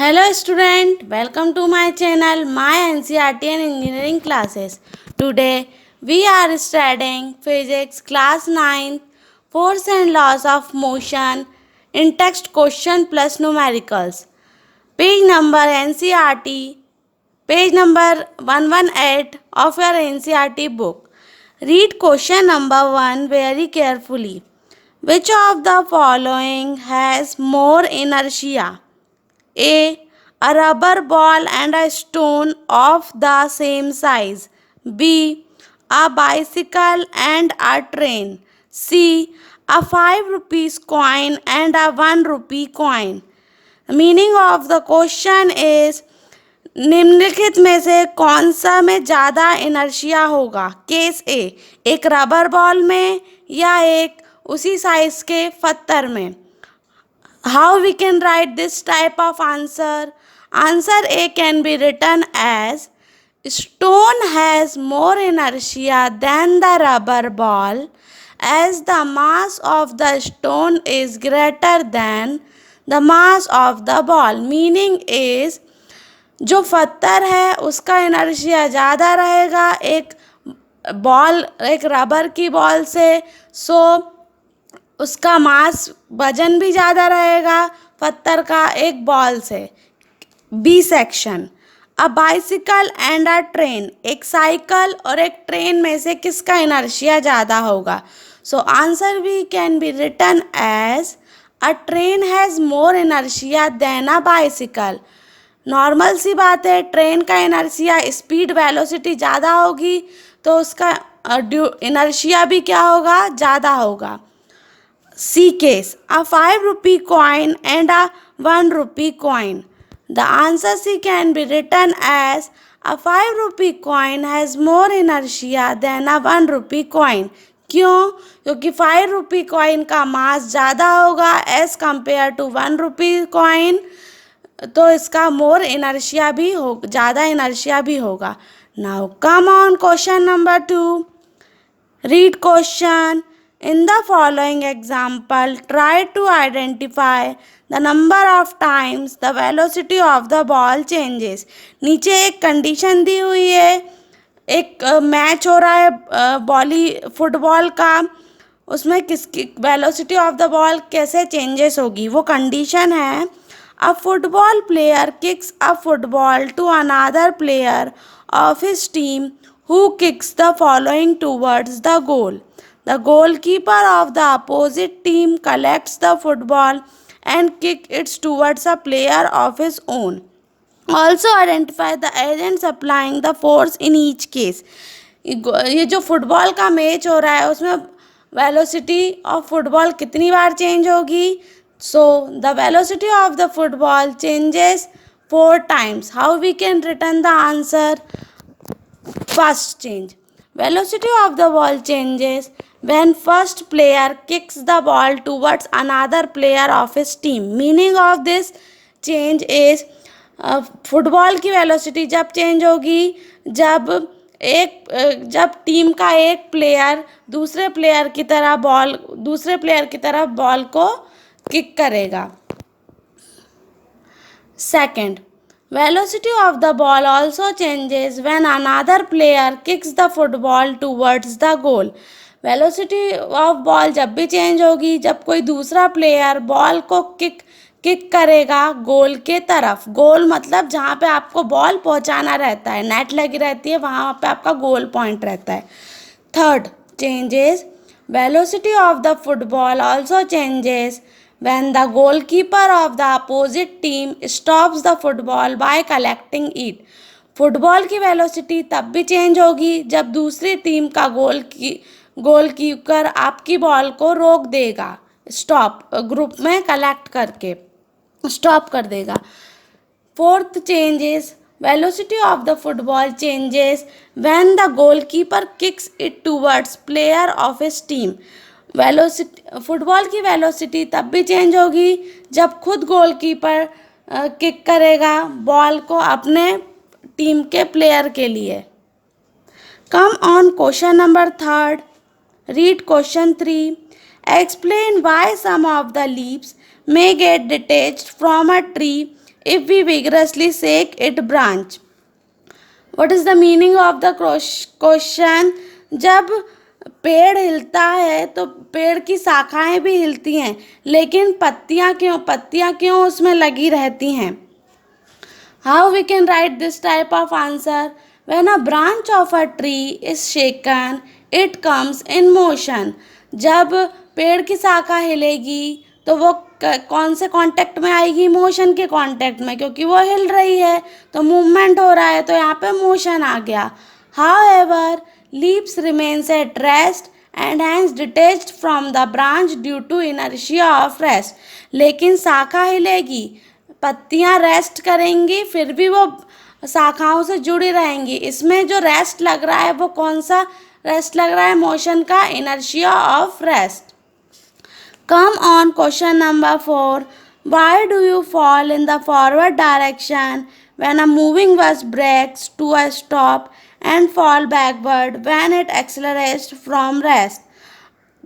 Hello student, welcome to my channel My NCERT and Engineering Classes. Today we are studying Physics Class 9 Force and Laws of Motion in Text Question plus Numericals. Page number NCERT, page number 118 of your NCERT book. Read question number 1 very carefully. Which of the following has more inertia? A. A rubber ball and a stone of the same size. B. A bicycle and a train. C. A 5 rupees coin and a 1 rupee coin. The meaning of the question is निम्नलिखित में से कौन सा में ज़्यादा inertia होगा? Case ए, एक rubber ball में या एक उसी साइज के पत्थर में. How we can write this type of answer? Answer A can be written as stone has more inertia than the rubber ball as the mass of the stone is greater than the mass of the ball. Meaning is जो पत्थर है उसका inertia ज़्यादा रहेगा एक rubber की ball से. सो उसका मास वजन भी ज़्यादा रहेगा पत्थर का एक बॉल से. B section. A bicycle and a train, एक साइकिल और एक ट्रेन में से किसका इनर्शिया ज़्यादा होगा? So answer B can be written as a train has more inertia than a bicycle. Normal सी बात है, ट्रेन का इनर्शिया स्पीड वेलोसिटी ज़्यादा होगी तो उसका इनर्शिया भी क्या होगा? ज़्यादा होगा. C case. A 5 rupee coin and a 1 rupee coin. The answer C can be written as a 5 rupee coin has more inertia than a 1 rupee coin. क्यों? क्योंकि 5 रुपी कॉइन का मास ज़्यादा होगा as compare to 1 rupee coin, तो इसका मोर inertia भी हो, ज़्यादा इनर्शिया भी होगा. Now come on question number 2. Read question. In the following example, try to identify the number of times the velocity of the ball changes. नीचे एक condition दी हुई है, एक मैच हो रहा है फुटबॉल का, उसमें किसकी वेलोसिटी ऑफ द बॉल कैसे चेंजेस होगी. वो कंडीशन है a football player kicks a football to another player of his team who kicks the following towards the goal. The goalkeeper of the opposite team collects the football and kicks it towards a player of his own. Also identify the agents applying the force in each case. ये जो football का match हो रहा है उसमें velocity of football कितनी बार change होगी? So the velocity of the football changes 4 times. How we can return the answer? First change, velocity of the ball changes when first player kicks the ball towards another player of his team. Meaning of this change is football की velocity जब change होगी जब team का एक player दूसरे player की तरफ ball को किक करेगा. Second, velocity of the ball also changes when another player kicks the football towards the goal. velocity of ball जब भी चेंज होगी जब कोई दूसरा प्लेयर बॉल को किक करेगा गोल के तरफ. गोल मतलब जहाँ पे आपको बॉल पहुँचाना रहता है, नेट लगी रहती है, वहाँ पे आपका गोल पॉइंट रहता है. Third changes, velocity of the football also changes when the goalkeeper of the opposite team stops the football by collecting it. Football की वेलोसिटी तब भी चेंज होगी जब दूसरी टीम का गोलकीपर आपकी बॉल को रोक देगा, स्टॉप ग्रुप में कलेक्ट करके स्टॉप कर देगा. Fourth changes, velocity of the football changes when the goalkeeper kicks it towards player of his team. Football की वेलोसिटी तब भी चेंज होगी जब खुद गोलकीपर किक करेगा बॉल को अपने टीम के प्लेयर के लिए. Come on question number 3. Read question 3. Explain why some of the leaves may get detached from a tree if we vigorously shake its branch. What is the meaning of the question? जब पेड़ हिलता है तो पेड़ की शाखाएं भी हिलती हैं, लेकिन पत्तियां क्यों उसमें लगी रहती हैं? How we can write this type of answer? When a branch of a tree is shaken, it comes in motion. जब पेड़ की शाखा हिलेगी तो वो कौन से कांटेक्ट में आएगी? मोशन के कांटेक्ट में, क्योंकि वो हिल रही है तो मूवमेंट हो रहा है, तो यहाँ पे मोशन आ गया. However, leaves remains at rest and hence detached from the branch due to inertia of rest. लेकिन शाखा हिलेगी, पत्तियां रेस्ट करेंगी, फिर भी वो शाखाओं से जुड़ी रहेंगी. इसमें जो रेस्ट लग रहा है वो कौन सा रेस्ट लग रहा है? मोशन का, inertia of rest. Come on question number 4. Why do you fall in the forward direction when a moving bus brakes to a stop and fall backward when it accelerates from rest?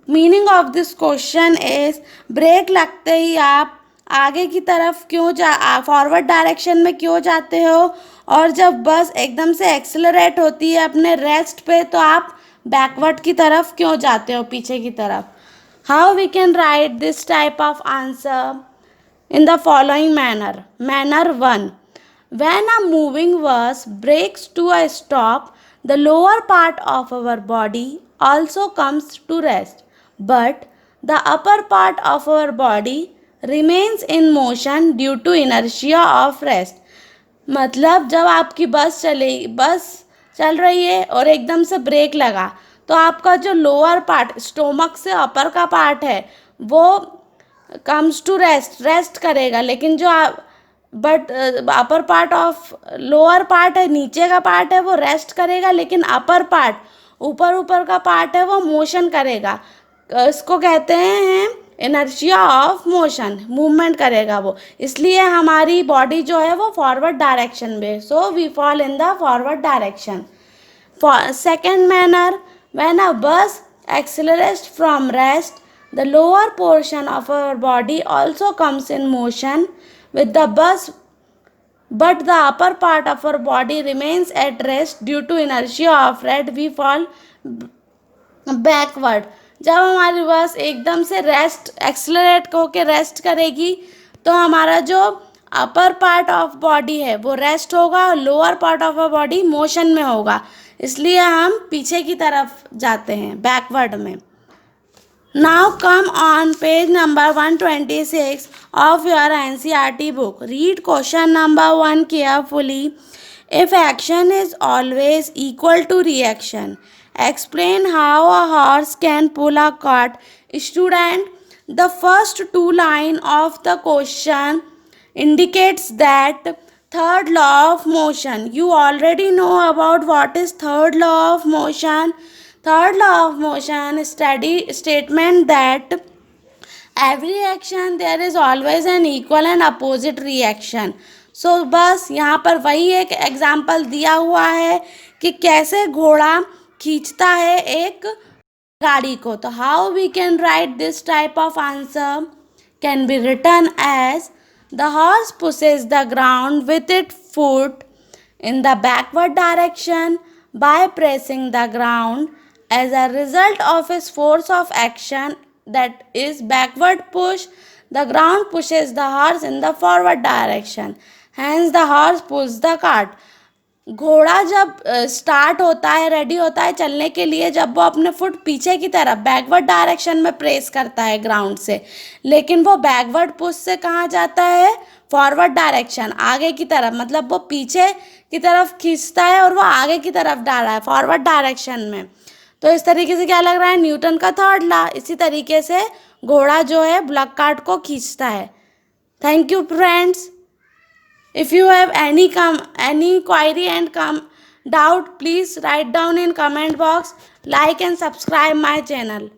Meaning of this question is, brake लगते ही आप आगे की तरफ forward direction में क्यों जाते हो, और जब बस एकदम से एक्सेलरेट होती है अपने रेस्ट पे तो आप बैकवर्ड की तरफ क्यों जाते हो, पीछे की तरफ? How we can write this type of answer in the following manner. Manner 1. When a moving bus brakes to a stop, the lower part of our body also comes to rest, but the upper part of our body remains in motion due to inertia of rest. मतलब जब आपकी बस चल रही है और एकदम से ब्रेक लगा तो आपका जो लोअर पार्ट, स्टोमक से अपर का पार्ट है, वो कम्स टू रेस्ट करेगा, लेकिन जो upper part of lower part है, नीचे का पार्ट है, वो रेस्ट करेगा, लेकिन अपर पार्ट, ऊपर का पार्ट है, वो मोशन करेगा. इसको कहते हैं इनर्शिया ऑफ मोशन, मूवमेंट करेगा वो. इसलिए हमारी बॉडी जो है वो फॉरवर्ड डायरेक्शन में, so we fall in the forward direction. Second manner, when a bus accelerates from rest, the lower portion of our body also comes in motion with the bus, but the upper part of our body remains at rest due to inertia of rest. We fall backward. जब हमारी बस एकदम से accelerate होकर rest करेगी तो हमारा जो अपर पार्ट ऑफ बॉडी है वो रेस्ट होगा और lower part of body motion में होगा, इसलिए हम पीछे की तरफ जाते हैं, बैकवर्ड में. Now come on page number 126 of your NCERT book. Read question number 1 carefully. If action is always equal to reaction, explain how a horse can pull a cart. Student, the first two lines of the question indicates that third law of motion. You already know about what is third law of motion. Third law of motion statement that every action there is always an equal and opposite reaction. So बस यहाँ पर वही एक example दिया हुआ है कि कैसे घोड़ा खींचता है एक गाड़ी को. तो how we can write this type of answer can be written as, the horse pushes the ground with it foot in the backward direction by pressing the ground. As a result of his force of action, that is backward push, the ground pushes the horse in the forward direction. Hence the horse pulls the cart. घोड़ा जब start होता है, ready होता है चलने के लिए, जब वो अपने फुट पीछे की तरफ बैकवर्ड डायरेक्शन में प्रेस करता है ग्राउंड से, लेकिन वो बैकवर्ड पुश से कहाँ जाता है? फॉरवर्ड डायरेक्शन, आगे की तरफ. मतलब वो पीछे की तरफ खींचता है और वो आगे की तरफ डाल रहा है फॉरवर्ड डायरेक्शन में. तो इस तरीके से क्या लग रहा है? न्यूटन का थर्ड लॉ. इसी तरीके से घोड़ा जो है ब्लॉक कार्ट को खींचता है. Thank you friends. If you have any query and doubt, please write down in comment box. Like and subscribe my channel.